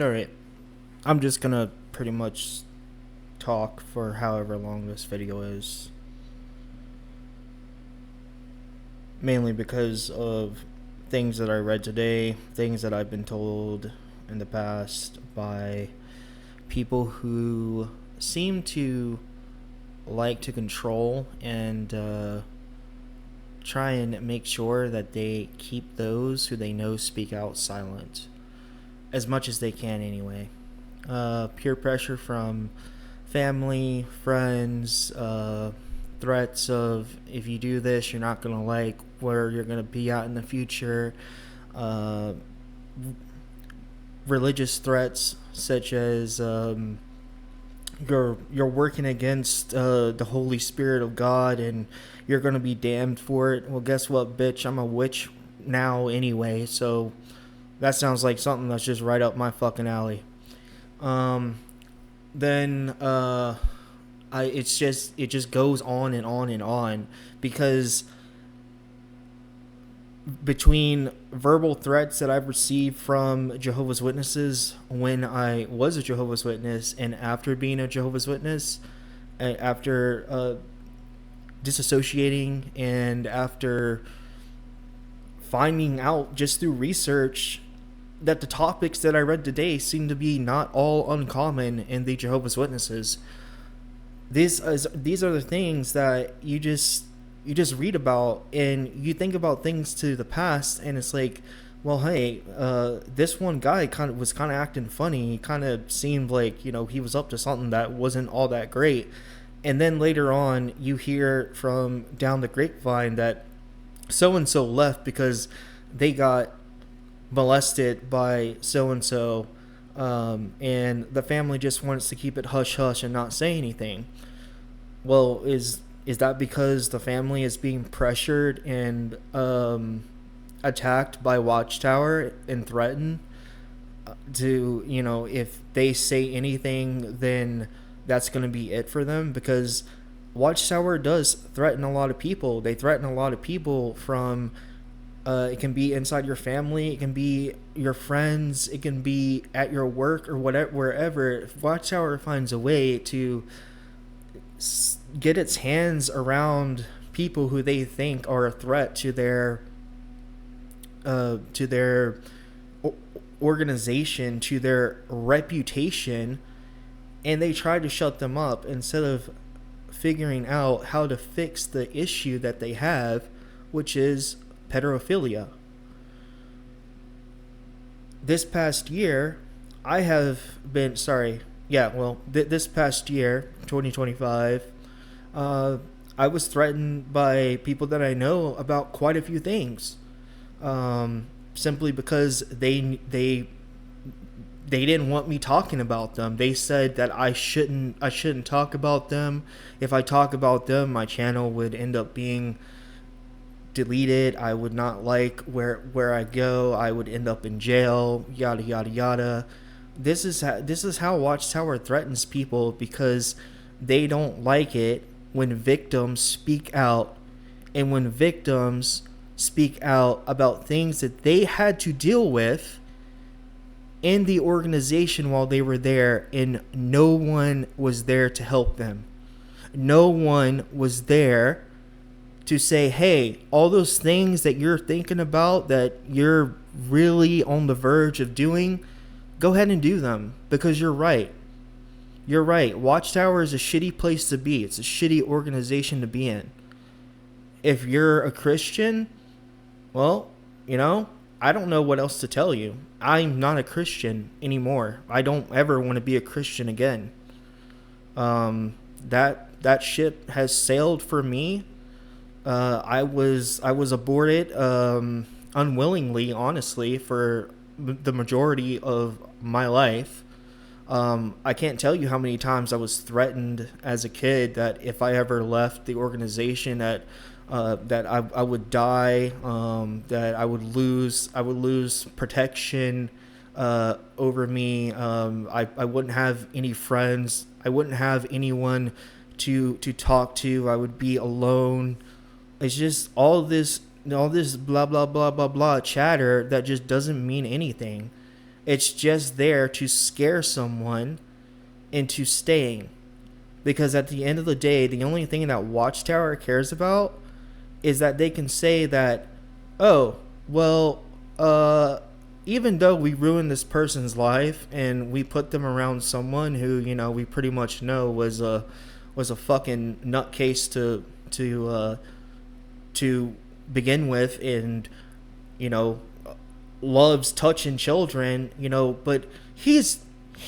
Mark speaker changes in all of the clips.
Speaker 1: Alright, I'm just gonna pretty much talk for however long this video is. Mainly because of things that I read today, things that I've been told in the past by people who seem to like to control and try and make sure that they keep those who they know speak out silent as much as they can anyway. Peer pressure from family, friends, threats of if you do this, you're not going to like where you're going to be at in the future, uh, religious threats such as you're working against the Holy Spirit of God and you're going to be damned for it. Well, guess what, bitch? I'm a witch now anyway, so that sounds like something that's just right up my fucking alley. Um, then it just goes on and on and on because between verbal threats that I've received from Jehovah's Witnesses when I was a Jehovah's Witness and after being a Jehovah's Witness, after disassociating and after finding out just through research that the topics that I read today seem to be not all uncommon in the Jehovah's Witnesses. These are the things that you just read about and you think about things to the past and it's like, well, hey, this one guy kind of acting funny. He kind of seemed like he was up to something that wasn't all that great. And then later on, you hear from down the grapevine that so and so left because they got molested by so and so, and the family just wants to keep it hush hush and not say anything. Well, is that because the family is being pressured and attacked by Watchtower and threatened to, if they say anything, then that's going to be it for them? Because Watchtower does threaten a lot of people. They threaten a lot of people from it can be inside your family, it can be your friends, it can be at your work or whatever, wherever. If Watchtower finds a way to get its hands around people who they think are a threat to their organization, to their reputation, and they try to shut them up instead of figuring out how to fix the issue that they have, which is pedophilia. This past year, I have been sorry. Yeah, well, this past year, 2025, I was threatened by people that I know about quite a few things, simply because they didn't want me talking about them. They said that I shouldn't talk about them. If I talk about them, my channel would end up being deleted. I would not like where I go. I would end up in jail. Yada yada yada. This is how Watchtower threatens people because they don't like it when victims speak out, and when victims speak out about things that they had to deal with in the organization while they were there, and no one was there to help them. No one was there to say, hey, all those things that you're thinking about, that you're really on the verge of doing, go ahead and do them because you're right. You're right. Watchtower is a shitty place to be. It's a shitty organization to be in. If you're a Christian, well, I don't know what else to tell you. I'm not a Christian anymore. I don't ever want to be a Christian again. That ship has sailed for me. I was aborted unwillingly, honestly, for the majority of my life. I can't tell you how many times I was threatened as a kid that if I ever left the organization, that I would die, that I would lose protection over me. I wouldn't have any friends. I wouldn't have anyone to talk to. I would be alone. It's just all this blah blah blah blah blah chatter that just doesn't mean anything. It's just there to scare someone into staying. Because at the end of the day, the only thing that Watchtower cares about is that they can say that, oh, well, even though we ruined this person's life and we put them around someone who, we pretty much know was a fucking nutcase to begin with, and you know loves touching children, but he's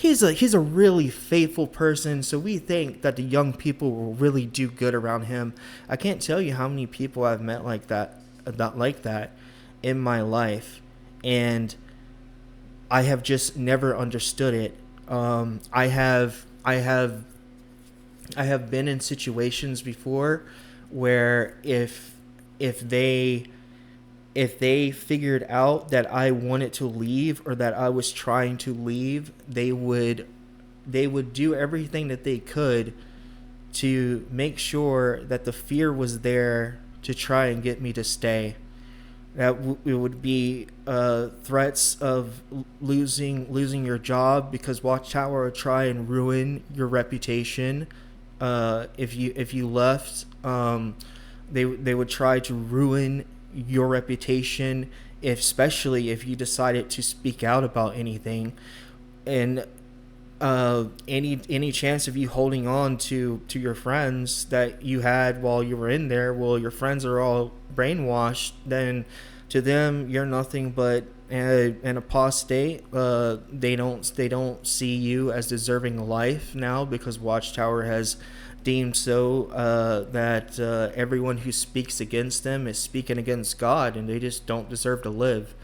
Speaker 1: a really faithful person, so we think that the young people will really do good around him. I can't tell you how many people I've met like that in my life, and I have just never understood it. I have been in situations before where if they figured out that I wanted to leave or that I was trying to leave, they would do everything that they could to make sure that the fear was there to try and get me to stay. It would be threats of losing your job because Watchtower would try and ruin your reputation. If you left, they would try to ruin your reputation, especially if you decided to speak out about anything, and any chance of you holding on to your friends that you had while you were in there. Well, your friends are all brainwashed. Then to them, you're nothing but an apostate. They don't see you as deserving of life now because Watchtower has deemed so that everyone who speaks against them is speaking against God, and they just don't deserve to live.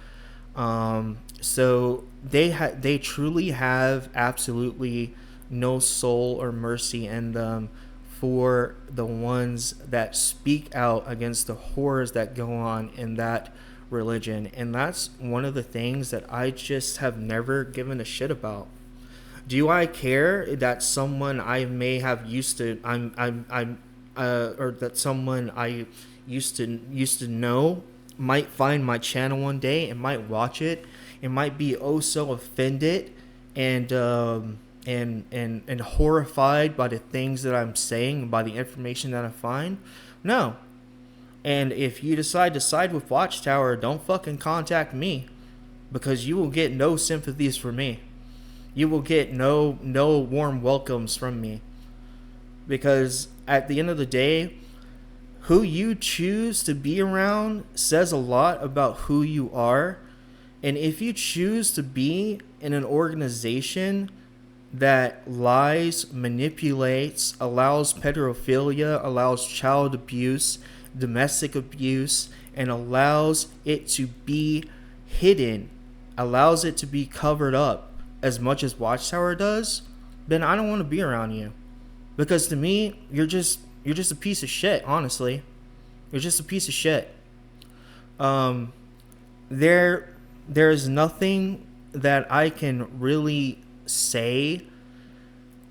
Speaker 1: So they truly have absolutely no soul or mercy in them for the ones that speak out against the horrors that go on in that religion. And that's one of the things that I just have never given a shit about. Do I care that someone I may have used to or that someone I used to know might find my channel one day and might watch it and might be oh so offended and horrified by the things that I'm saying, by the information that I find? No. And if you decide to side with Watchtower, don't fucking contact me, because you will get no sympathies from me. You will get no warm welcomes from me, because at the end of the day, who you choose to be around says a lot about who you are. And if you choose to be in an organization that lies, manipulates, allows pedophilia, allows child abuse, domestic abuse, and allows it to be hidden, allows it to be covered up as much as Watchtower does, then I don't want to be around you. Because to me, you're just a piece of shit, honestly. You're just a piece of shit. There's nothing that I can really say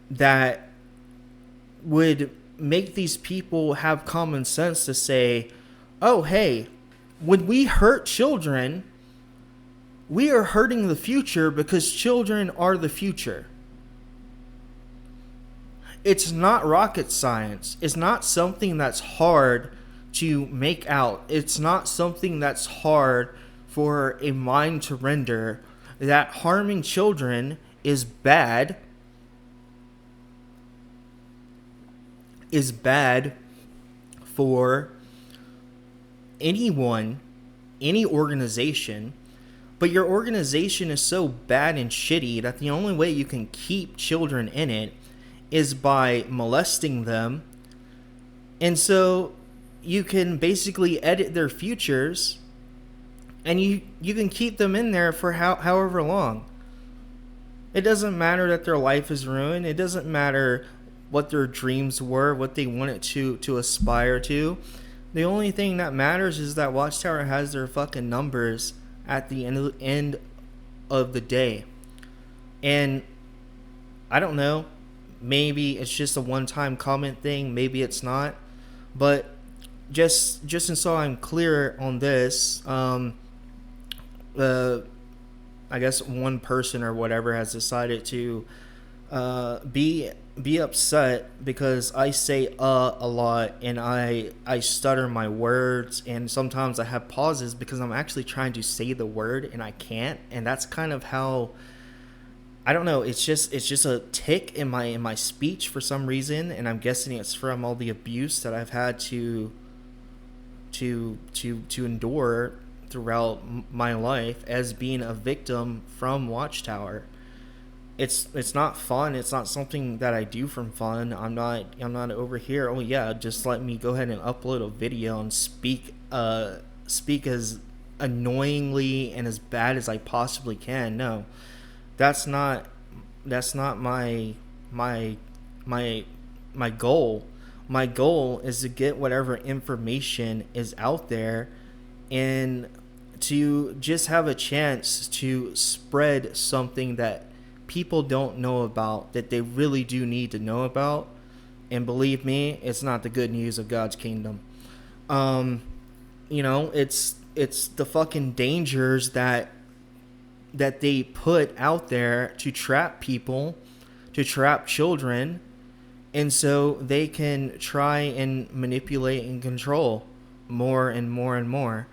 Speaker 1: that would make these people have common sense to say, oh, hey, when we hurt children, we are hurting the future because children are the future. It's not rocket science. It's not something that's hard to make out. It's not something that's hard for a mind to render, that harming children is bad for anyone, any organization. But your organization is so bad and shitty that the only way you can keep children in it is by molesting them. And so you can basically edit their futures, and you can keep them in there for however long. It doesn't matter that their life is ruined. It doesn't matter what their dreams were, what they wanted to aspire to. The only thing that matters is that Watchtower has their fucking numbers at the end of the day. And I don't know, maybe it's just a one-time comment thing, maybe it's not. But just so I'm clear on this, I guess one person or whatever has decided to be upset because I say a lot, and I stutter my words, and sometimes I have pauses because I'm actually trying to say the word and I can't, and that's kind of how, I don't know, it's just a tick in my speech for some reason, and I'm guessing it's from all the abuse that I've had to endure throughout my life as being a victim from Watchtower. It's not fun. It's not something that I do from fun. I'm not over here. Oh yeah, just let me go ahead and upload a video and speak as annoyingly and as bad as I possibly can. No, that's not my my my goal. My goal is to get whatever information is out there and to just have a chance to spread something that people don't know about, that they really do need to know about. And believe me, it's not the good news of God's kingdom. um it's the fucking dangers that they put out there to trap people, to trap children, and so they can try and manipulate and control more and more and more.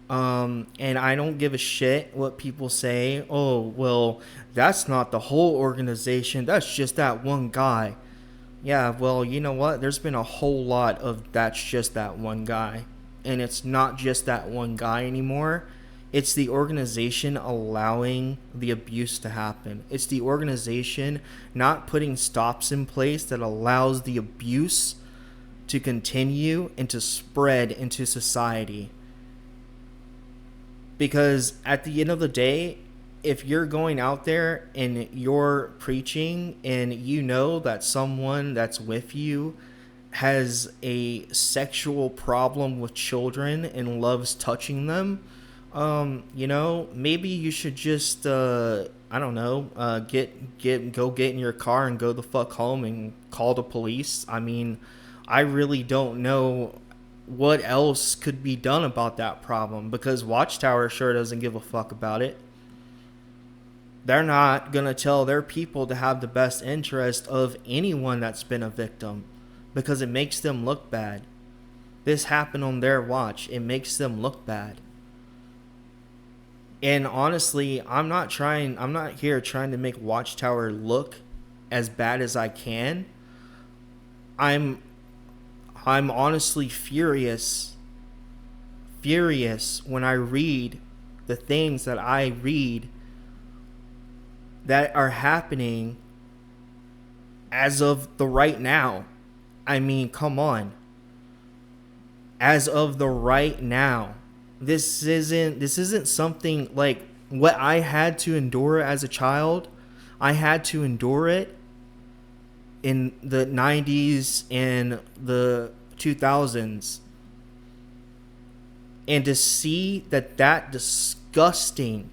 Speaker 1: And I don't give a shit what people say. Oh, well, that's not the whole organization. That's just that one guy. Yeah, well, you know what? There's been a whole lot of that's just that one guy. And it's not just that one guy anymore. It's the organization allowing the abuse to happen. It's the organization not putting stops in place that allows the abuse to continue and to spread into society. Because at the end of the day, if you're going out there and you're preaching and you know that someone that's with you has a sexual problem with children and loves touching them, maybe you should just, I don't know, go get in your car and go the fuck home and call the police. I mean, I really don't know what else could be done about that problem, because Watchtower sure doesn't give a fuck about it. They're not gonna tell their people to have the best interest of anyone that's been a victim, because it makes them look bad. This happened on their watch. It makes them look bad. And honestly, I'm not here trying to make Watchtower look as bad as I can. I'm honestly furious when I read the things that I read that are happening as of the right now. I mean, come on. As of the right now. This isn't something like what I had to endure as a child. I had to endure it in the 90s and the 2000s. And to see that disgusting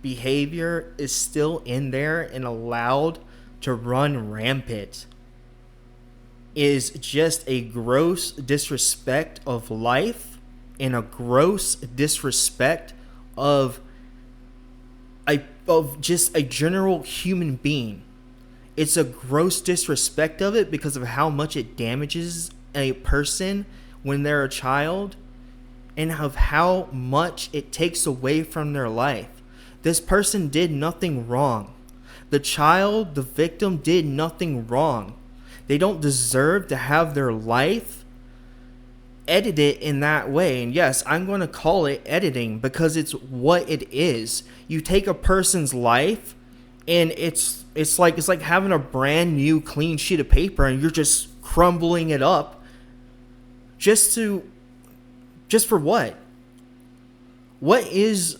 Speaker 1: behavior is still in there and allowed to run rampant is just a gross disrespect of life and a gross disrespect of just a general human being. It's a gross disrespect of it because of how much it damages a person when they're a child and of how much it takes away from their life. This person did nothing wrong. The child, the victim, did nothing wrong. They don't deserve to have their life edited in that way. And yes, I'm going to call it editing because it's what it is. You take a person's life and it's like having a brand new clean sheet of paper and you're just crumbling it up just for what? What is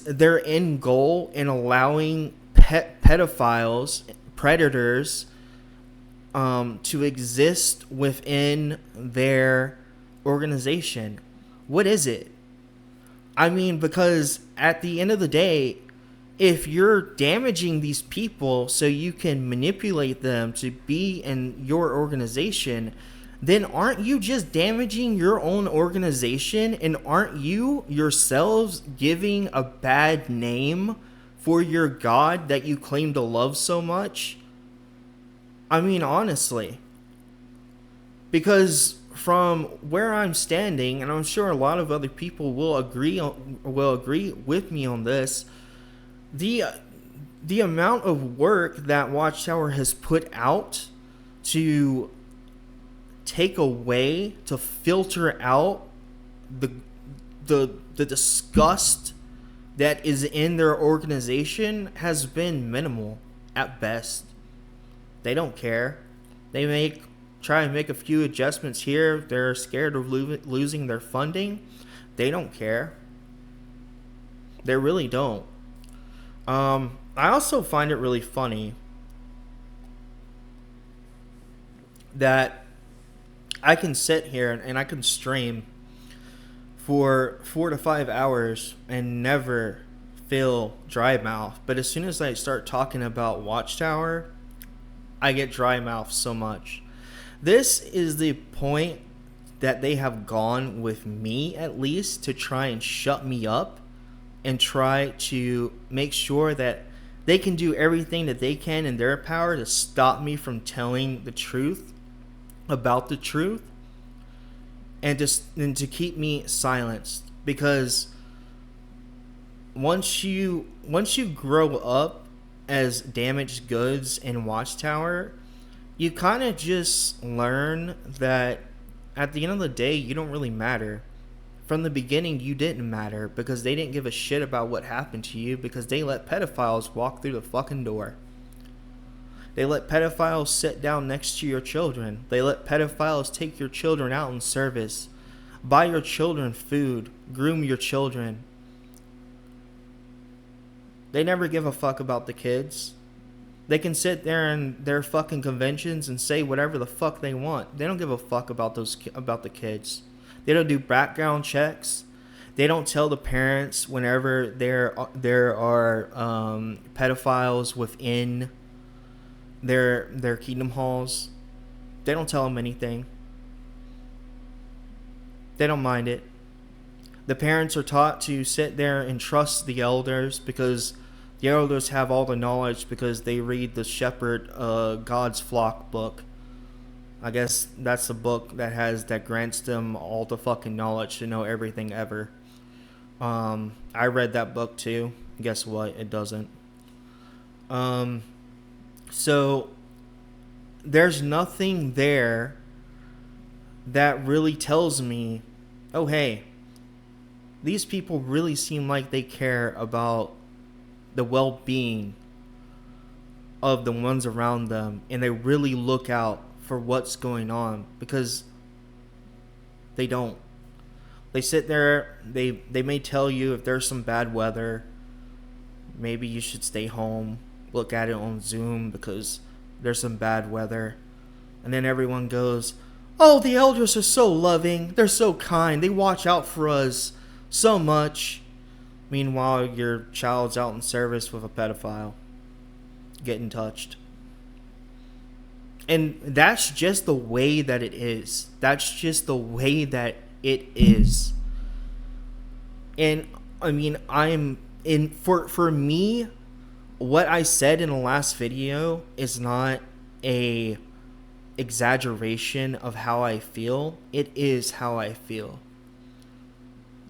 Speaker 1: their end goal in allowing pedophiles, predators, to exist within their organization? What is it? I mean, because at the end of the day, if you're damaging these people so you can manipulate them to be in your organization, then aren't you just damaging your own organization? And aren't you yourselves giving a bad name for your God that you claim to love so much? I mean, honestly. Because from where I'm standing, and I'm sure a lot of other people will agree with me on this, the amount of work that Watchtower has put out to take away, to filter out the disgust that is in their organization has been minimal at best. They don't care. They try and make a few adjustments here. They're scared of losing their funding. They don't care. They really don't. I also find it really funny that I can sit here and I can stream for 4 to 5 hours and never feel dry mouth. But as soon as I start talking about Watchtower, I get dry mouth so much. This is the point that they have gone with me, at least, to try and shut me up and try to make sure that they can do everything that they can in their power to stop me from telling the truth about the truth, and to keep me silenced. Because once you grow up as damaged goods in Watchtower, you kind of just learn that at the end of the day, you don't really matter. From the beginning, you didn't matter because they didn't give a shit about what happened to you, because they let pedophiles walk through the fucking door. They let pedophiles sit down next to your children. They let pedophiles take your children out in service, buy your children food, groom your children. They never give a fuck about the kids. They can sit there in their fucking conventions and say whatever the fuck they want. They don't give a fuck about the kids. They don't do background checks. They don't tell the parents whenever there are pedophiles within their kingdom halls. They don't tell them anything. They don't mind it. The parents are taught to sit there and trust the elders, because the elders have all the knowledge, because they read the Shepherd God's Flock book. I guess that's the book that grants them all the fucking knowledge to know everything ever. I read that book too. Guess what? It doesn't. So there's nothing there that really tells me, oh hey, these people really seem like they care about the well-being of the ones around them, and they really look out for what's going on, because they don't. They sit there, they may tell you if there's some bad weather, maybe you should stay home, look at it on Zoom because there's some bad weather. And then everyone goes, oh, the elders are so loving, they're so kind, they watch out for us so much. Meanwhile, your child's out in service with a pedophile, getting touched. And that's just the way that it is. That's just the way that it is. And I mean, for me, what I said in the last video is not a exaggeration of how I feel. It is how I feel.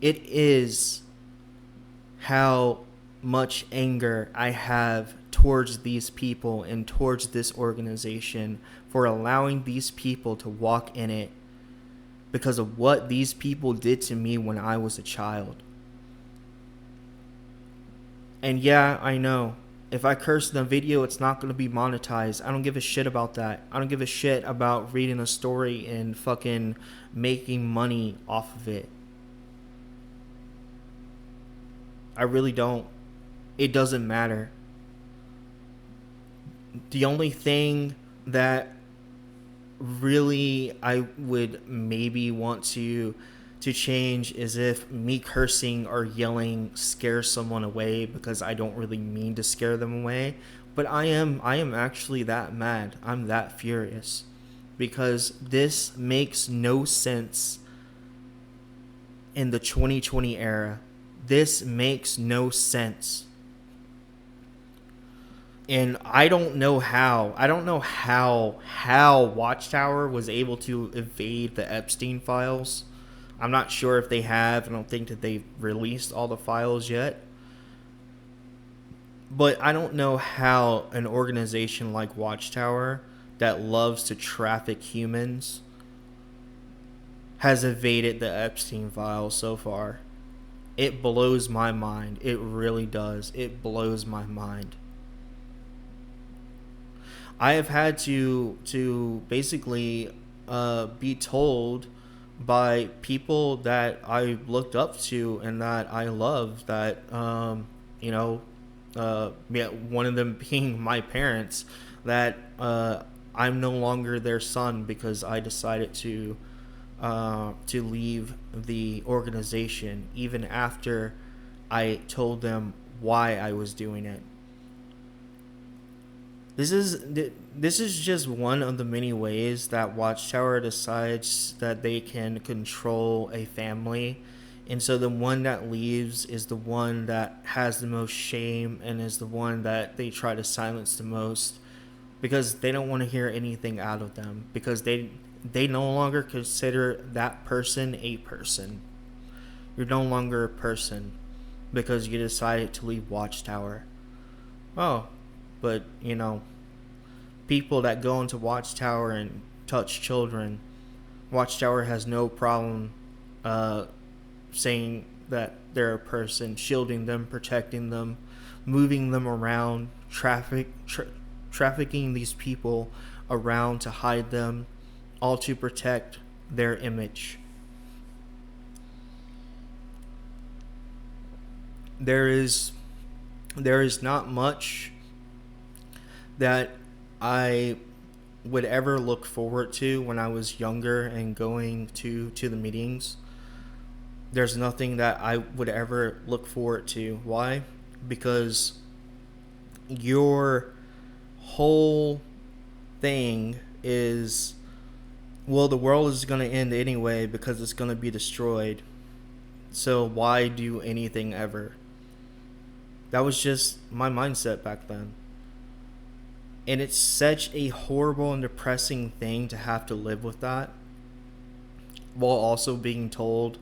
Speaker 1: It is how much anger I have towards these people and towards this organization for allowing these people to walk in it because of what these people did to me when I was a child. And yeah, I know, if I curse in the video, it's not going to be monetized. I don't give a shit about that. I don't give a shit about reading a story and fucking making money off of it. I really don't. It doesn't matter. The only thing that really I would maybe want to change is if me cursing or yelling scares someone away, because I don't really mean to scare them away. But I am actually that mad. I'm that furious. because this makes no sense in the 2020 era. This makes no sense. And I don't know how Watchtower was able to evade the Epstein files. I'm not sure if they have. I don't think that they've released all the files yet. But I don't know how an organization like Watchtower that loves to traffic humans has evaded the Epstein files so far. It blows my mind. It really does. It blows my mind. I have had to basically be told by people that I looked up to and that I love that one of them being my parents, that I'm no longer their son because I decided to leave the organization even after I told them why I was doing it. This is just one of the many ways that Watchtower decides that they can control a family. And so the one that leaves is the one that has the most shame and is the one that they try to silence the most, because they don't want to hear anything out of them, because they no longer consider that person a person. You're no longer a person because you decided to leave Watchtower. Oh, but people that go into Watchtower and touch children, Watchtower has no problem saying that they're a person, shielding them, protecting them, moving them around, trafficking these people around to hide them, all to protect their image. There is not much that I would ever look forward to when I was younger and going to the meetings. There's nothing that I would ever look forward to. Why? Because your whole thing is, well, the world is going to end anyway because it's going to be destroyed. So why do anything ever? That was just my mindset back then. And it's such a horrible and depressing thing to have to live with that, while also being told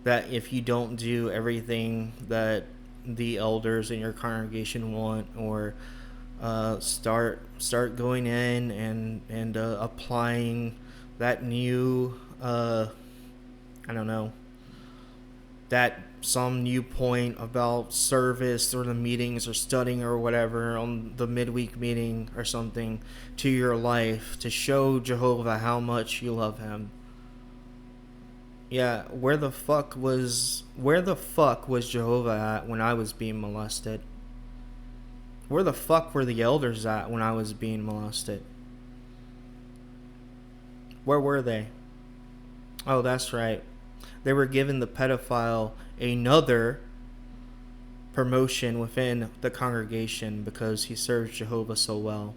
Speaker 1: that if you don't do everything that the elders in your congregation want, or start going in and applying that new that some new point about service or the meetings or studying or whatever on the midweek meeting or something to your life to show Jehovah how much you love him. Yeah, where the fuck was Jehovah at when I was being molested? Where the fuck were the elders at when I was being molested? Where were they? Oh, that's right. They were giving the pedophile another promotion within the congregation because he serves Jehovah so well.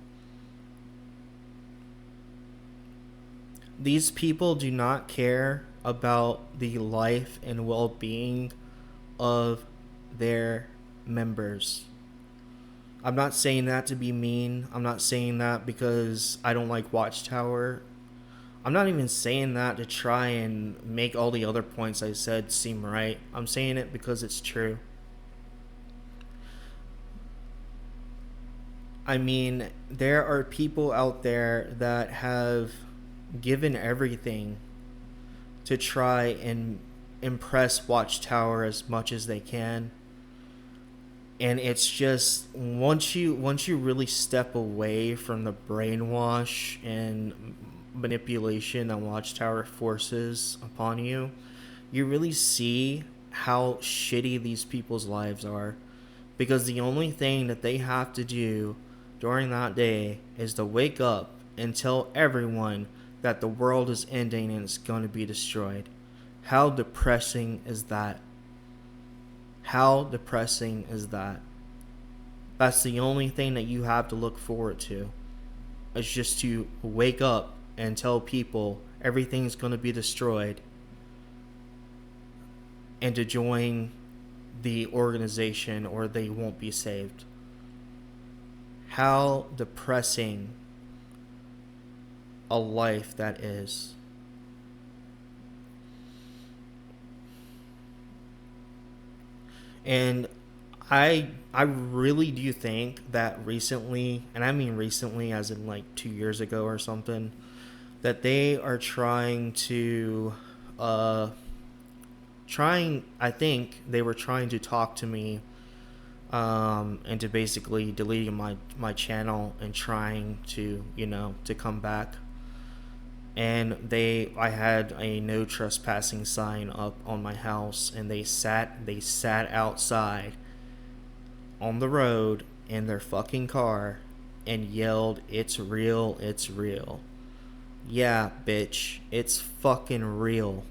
Speaker 1: These people do not care about the life and well-being of their members. I'm not saying that to be mean. I'm not saying that because I don't like Watchtower. I'm not even saying that to try and make all the other points I said seem right. I'm saying it because it's true. I mean, there are people out there that have given everything to try and impress Watchtower as much as they can. And it's just, once you really step away from the brainwash and manipulation that Watchtower forces upon you, you really see how shitty these people's lives are. Because the only thing that they have to do during that day is to wake up and tell everyone that the world is ending and it's going to be destroyed. How depressing is that? How depressing is that? That's the only thing that you have to look forward to. It's just to wake up and tell people everything's going to be destroyed and to join the organization or they won't be saved. How depressing a life that is. And I really do think that recently, and I mean recently as in like 2 years ago or something, that they are trying to I think they were trying to talk to me into basically deleting my channel and trying to, to come back. And I had a no trespassing sign up on my house, and they sat outside on the road in their fucking car and yelled, "It's real, it's real." Yeah, bitch, it's fucking real.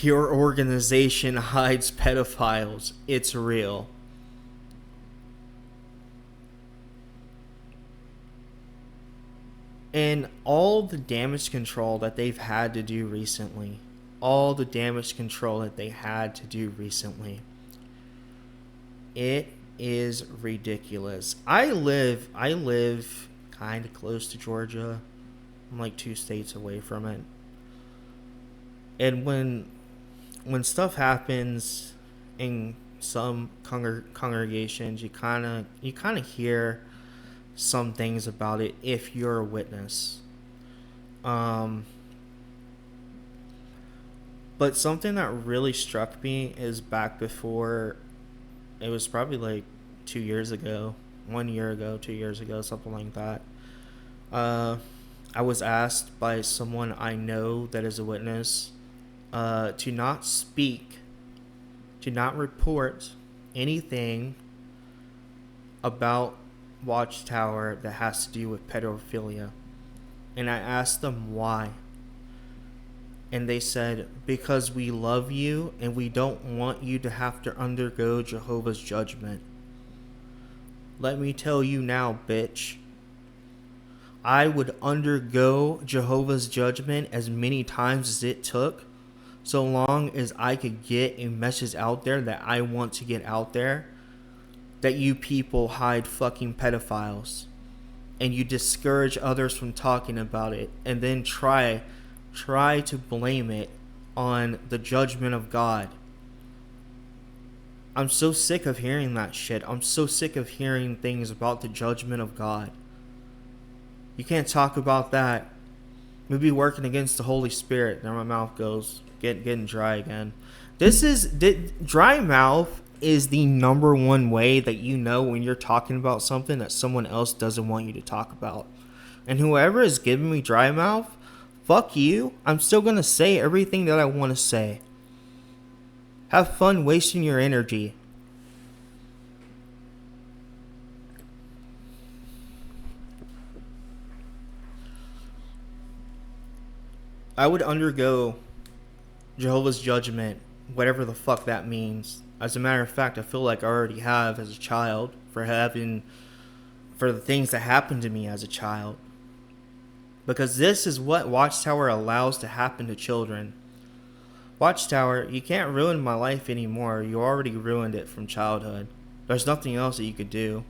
Speaker 1: Your organization hides pedophiles. It's real. And all the damage control that they've had to do recently, it is ridiculous. I live kind of close to Georgia. I'm like 2 states away from it. And when stuff happens in some congregations, you kind of hear some things about it if you're a witness. But something that really struck me is back before, it was probably like 2 years ago, 1 year ago, 2 years ago, something like that. I was asked by someone I know that is a witness to not speak, to not report anything about Watchtower that has to do with pedophilia. And I asked them why. And they said, because we love you and we don't want you to have to undergo Jehovah's judgment. Let me tell you now, bitch. I would undergo Jehovah's judgment as many times as it took, so long as I could get a message out there that I want to get out there, that you people hide fucking pedophiles and you discourage others from talking about it, and then try to blame it on the judgment of God. I'm so sick of hearing that shit. I'm so sick of hearing things about the judgment of God. You can't talk about that. We'd be working against the Holy Spirit. There my mouth goes, getting dry again. Dry mouth is the number one way that you know when you're talking about something that someone else doesn't want you to talk about. And whoever is giving me dry mouth, fuck you. I'm still going to say everything that I want to say. Have fun wasting your energy. I would undergo Jehovah's judgment, whatever the fuck that means. As a matter of fact, I feel like I already have as a child for the things that happened to me as a child. Because this is what Watchtower allows to happen to children. Watchtower, you can't ruin my life anymore. You already ruined it from childhood. There's nothing else that you could do.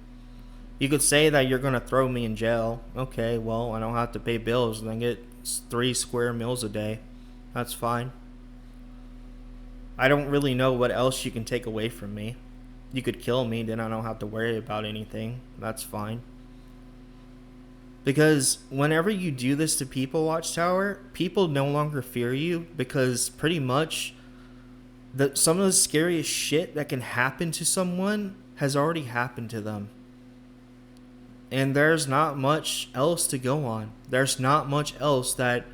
Speaker 1: You could say that you're going to throw me in jail. Okay, well, I don't have to pay bills and I get 3 square meals a day. That's fine. I don't really know what else you can take away from me. You could kill me, then I don't have to worry about anything. That's fine. Because whenever you do this to people, Watchtower, people no longer fear you, because pretty much some of the scariest shit that can happen to someone has already happened to them. And there's not much else to go on. There's not much else that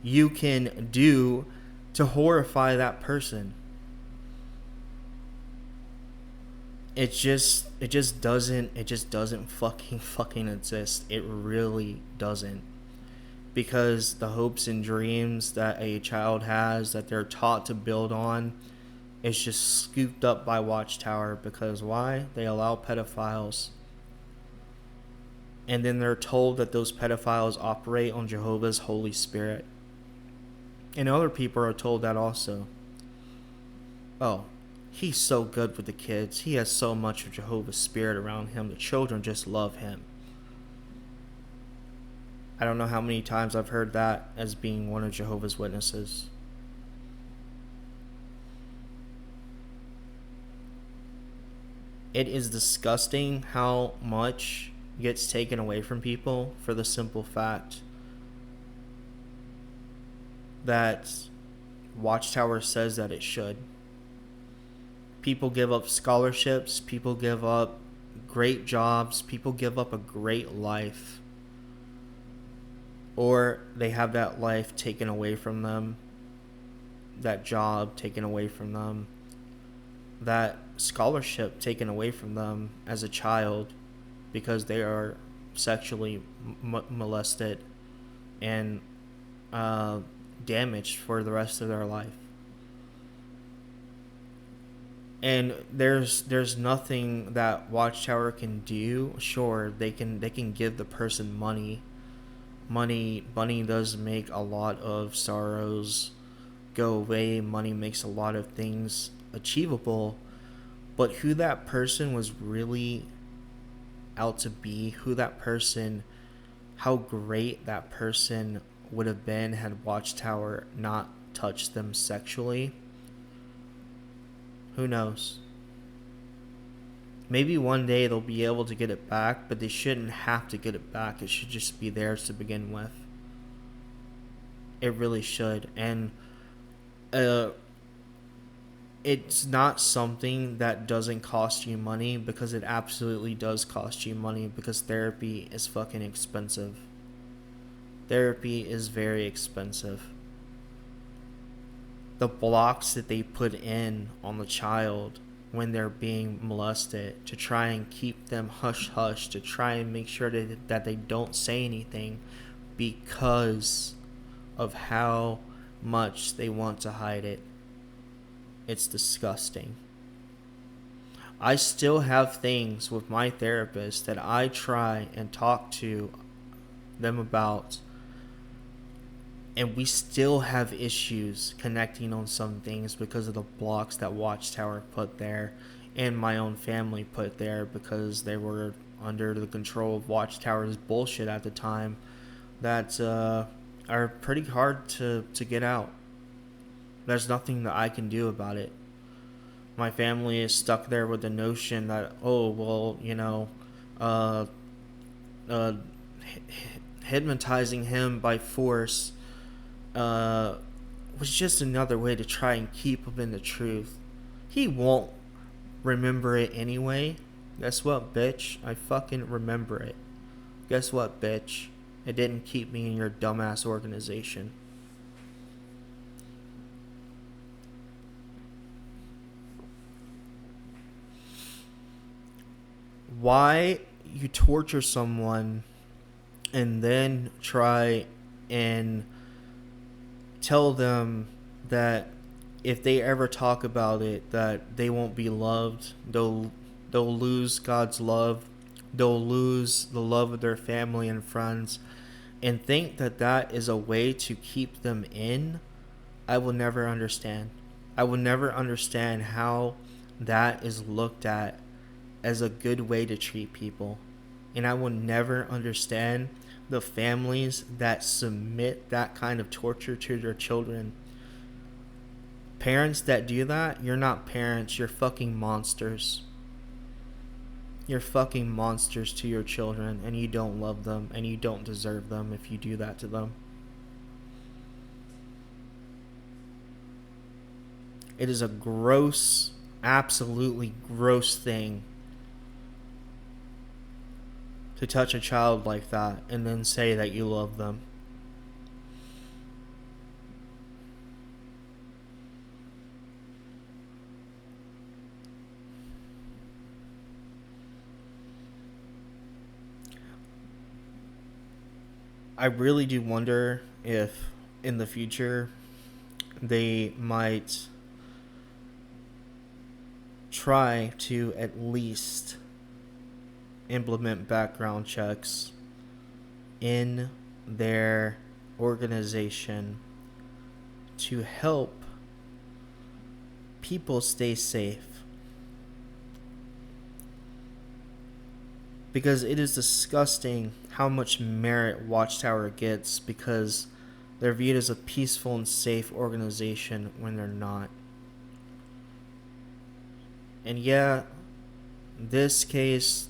Speaker 1: you can do to horrify that person. It just doesn't fucking exist. It really doesn't. Because the hopes and dreams that a child has, that they're taught to build on, is just scooped up by Watchtower. Because why? They allow pedophiles. and then they're told that those pedophiles operate on Jehovah's Holy Spirit. And other people are told that also. Oh, he's so good with the kids. He has so much of Jehovah's Spirit around him. The children just love him. I don't know how many times I've heard that as being one of Jehovah's Witnesses. It is disgusting how much gets taken away from people for the simple fact that Watchtower says that it should. People give up scholarships, people give up great jobs, people give up a great life, or they have that life taken away from them, that job taken away from them, that scholarship taken away from them as a child because they are sexually molested and damaged for the rest of their life. And there's nothing that Watchtower can do. Sure, they can give the person money. Money does make a lot of sorrows go away. Money makes a lot of things achievable. But who that person was really out to be, how great that person would have been had Watchtower not touched them sexually, who knows? Maybe one day they'll be able to get it back, but they shouldn't have to get it back. It should just be theirs to begin with. It really should. And it's not something that doesn't cost you money, because it absolutely does cost you money, because therapy is fucking expensive. Therapy is very expensive. The blocks that they put in on the child when they're being molested to try and keep them hush-hush, to try and make sure that they don't say anything because of how much they want to hide it. It's disgusting. I still have things with my therapist that I try and talk to them about, and we still have issues connecting on some things because of the blocks that Watchtower put there and my own family put there, because they were under the control of Watchtower's bullshit at the time, that are pretty hard to get out. There's nothing that I can do about it. My family is stuck there with the notion that, oh, well, hypnotizing him by force was just another way to try and keep him in the truth. He won't remember it anyway. Guess what, bitch? I fucking remember it. Guess what, bitch? It didn't keep me in your dumbass organization. Why you torture someone and then try and tell them that if they ever talk about it, that they won't be loved, they'll lose God's love, they'll lose the love of their family and friends, and think that that is a way to keep them in. I will never understand. I will never understand how that is looked at as a good way to treat people. And I will never understand the families that submit that kind of torture to their children. Parents that do that, you're not parents, you're fucking monsters. You're fucking monsters to your children, and you don't love them, and you don't deserve them if you do that to them. It is a gross, absolutely gross thing to touch a child like that and then say that you love them. I really do wonder if in the future they might try to at least implement background checks in their organization to help people stay safe. Because it is disgusting how much merit Watchtower gets because they're viewed as a peaceful and safe organization when they're not. And yeah, this case,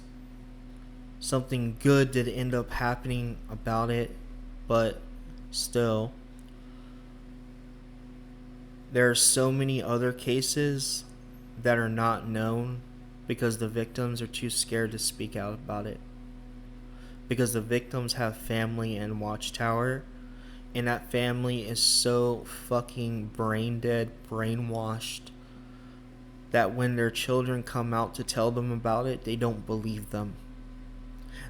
Speaker 1: something good did end up happening about it, but still, there are so many other cases that are not known because the victims are too scared to speak out about it. Because the victims have family in Watchtower, and that family is so fucking brain dead, brainwashed, that when their children come out to tell them about it, they don't believe them.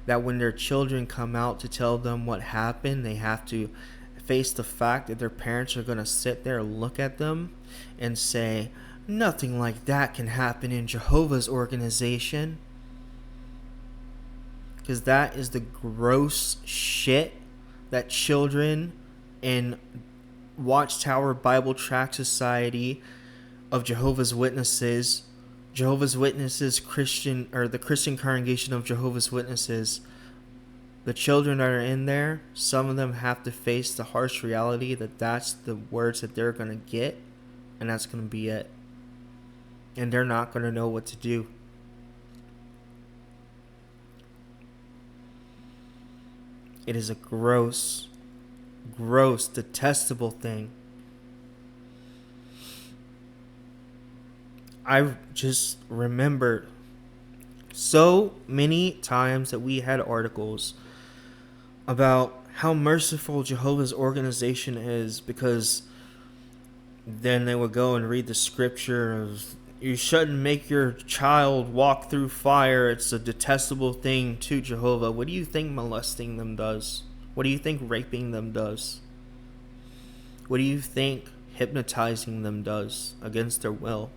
Speaker 1: That when their children come out to tell them what happened, they have to face the fact that their parents are going to sit there and look at them and say, nothing like that can happen in Jehovah's organization. Because that is the gross shit that children in Watchtower Bible Tract Society of Jehovah's Witnesses Christian, or the Christian Congregation of Jehovah's Witnesses, the children that are in there, some of them have to face the harsh reality that that's the words that they're going to get, and that's going to be it. And they're not going to know what to do. It is a gross, detestable thing. I just remembered so many times that we had articles about how merciful Jehovah's organization is, because then they would go and read the scripture of, you shouldn't make your child walk through fire. It's a detestable thing to Jehovah. What do you think molesting them does? What do you think raping them does? What do you think hypnotizing them does against their will?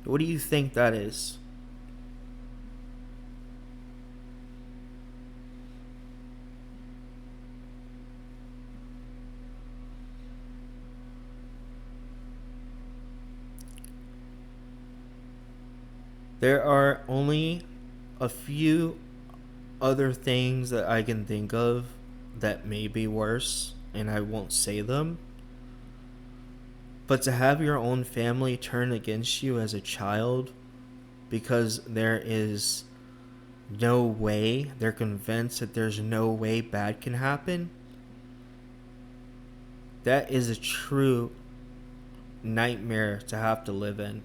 Speaker 1: What do you think that is? There are only a few other things that I can think of that may be worse, and I won't say them. But to have your own family turn against you as a child because there is no way, they're convinced that there's no way bad can happen, that is a true nightmare to have to live in.